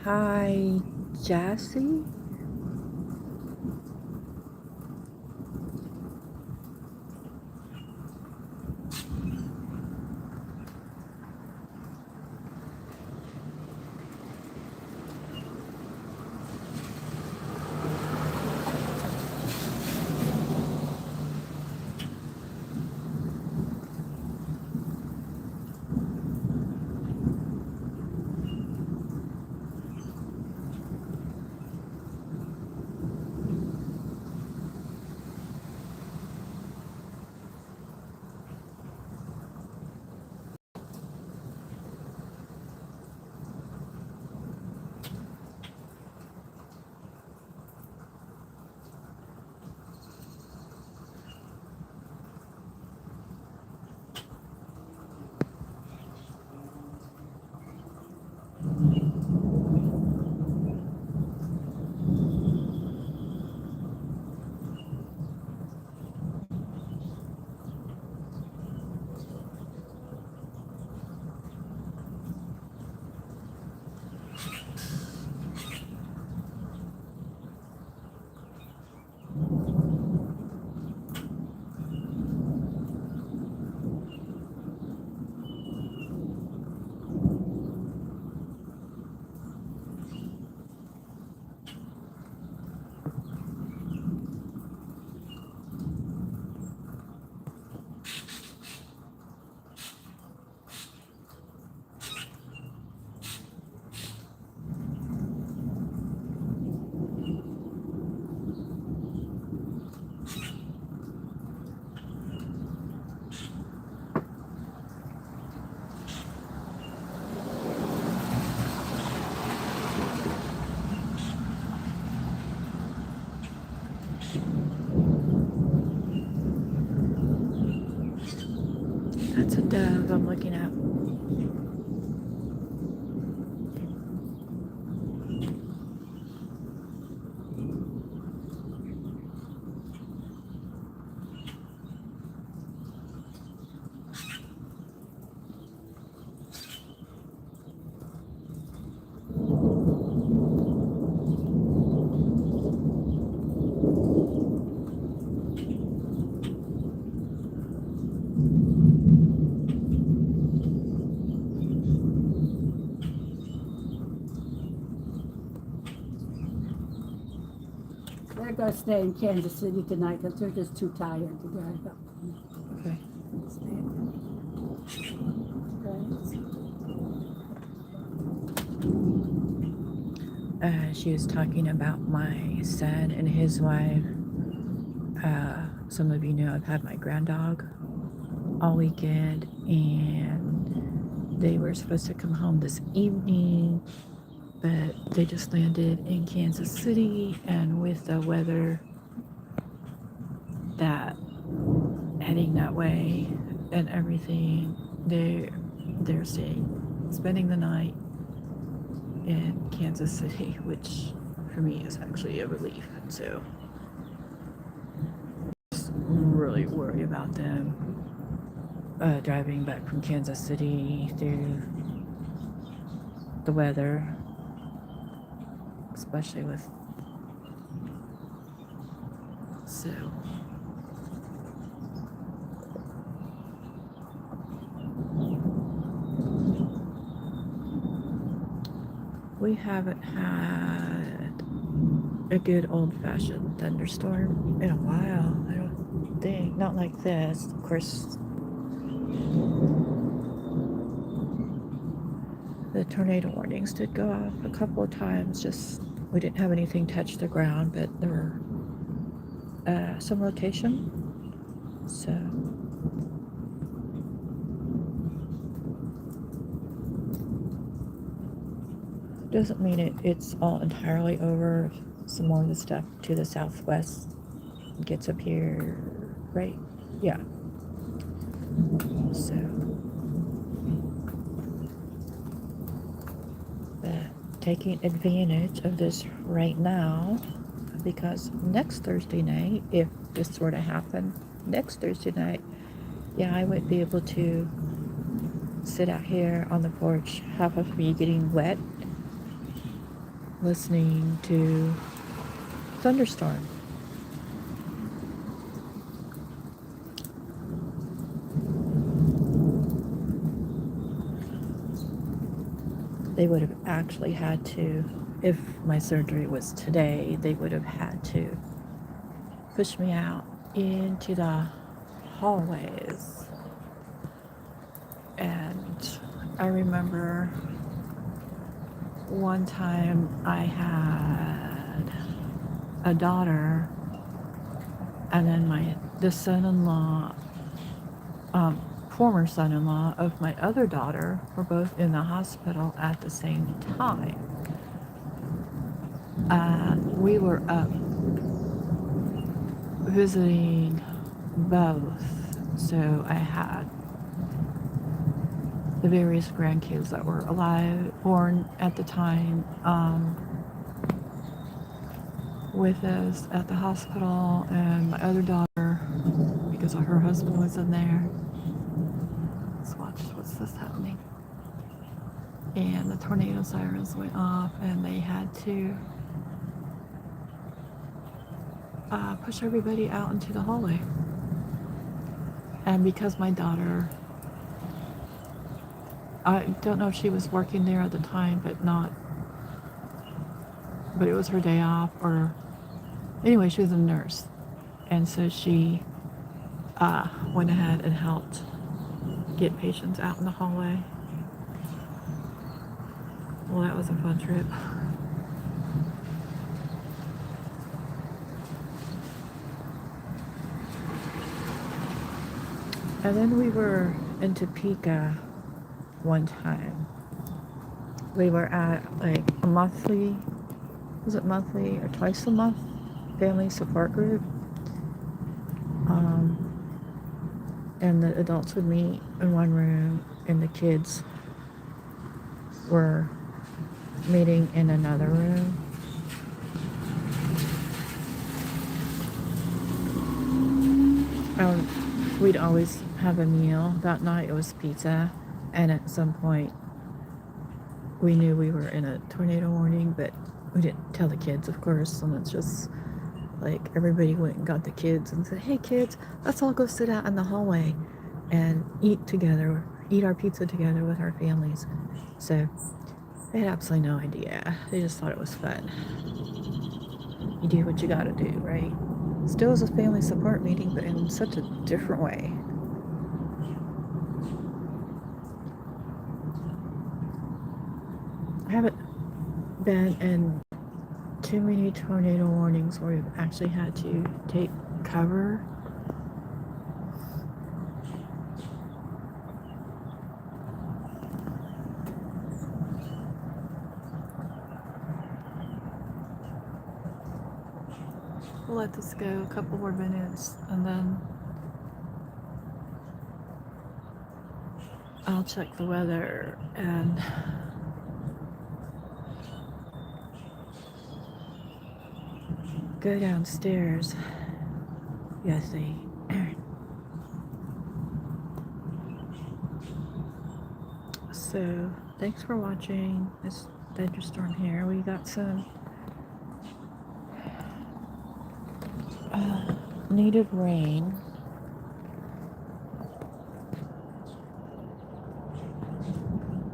Hi, Jassy. That's a dove I'm looking at. They're going to stay in Kansas City tonight because they're just too tired to drive up. Okay. She was talking about my son and his wife. Some of you know I've had my grand dog all weekend, and they were supposed to come home this evening, but they just landed in Kansas City, and with the weather that heading that way and everything, they're spending the night in Kansas City, which for me is actually a relief. So just really worry about them driving back from Kansas City through the weather, especially with so. We haven't had a good old-fashioned thunderstorm in a while. I don't think, not like this. Of course, the tornado warnings did go off a couple of times. Just we didn't have anything touch the ground, but there were some rotation. So doesn't mean it's all entirely over. Some more of the stuff to the southwest gets up here, right? Yeah. So, but taking advantage of this right now, because next Thursday night, if this were to happen, next Thursday night, yeah, I would be able to sit out here on the porch, half of me getting wet, listening to thunderstorm. They would have actually had to, if my surgery was today, they would have had to push me out into the hallways. And I remember one time I had a daughter, and then the son-in-law, former son-in-law of my other daughter were both in the hospital at the same time. We were up visiting both, so I had the various grandkids that were alive, born at the time, with us at the hospital, and my other daughter, because her husband was in there. Let's watch, what's this happening? And the tornado sirens went off, and they had to push everybody out into the hallway. And because my daughter, I don't know if she was working there at the time, but it was her day off, or anyway, she was a nurse. And so she went ahead and helped get patients out in the hallway. Well, that was a fun trip. And then we were in Topeka one time. We were at like a monthly, was it monthly or twice a month, family support group. And the adults would meet in one room, and the kids were meeting in another room. We'd always have a meal. That night it was pizza, and at some point we knew we were in a tornado warning, but we didn't tell the kids, of course, and it's just like everybody went and got the kids and said, "Hey kids, let's all go sit out in the hallway and eat together, eat our pizza together with our families." So they had absolutely no idea. They just thought it was fun. You do what you gotta do, right? Still is a family support meeting, but in such a different way. I haven't been in too many tornado warnings where we've actually had to take cover. We'll let this go a couple more minutes, and then I'll check the weather and go downstairs. Yes, So, thanks for watching this thunderstorm here. We got some needed rain.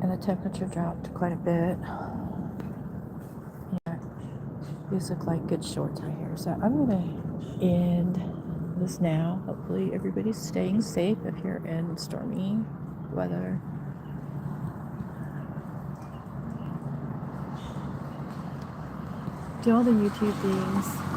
And the temperature dropped quite a bit. Yeah, these look like good shorts right here. So I'm going to end this now. Hopefully everybody's staying safe if you're in stormy weather. do all the YouTube things.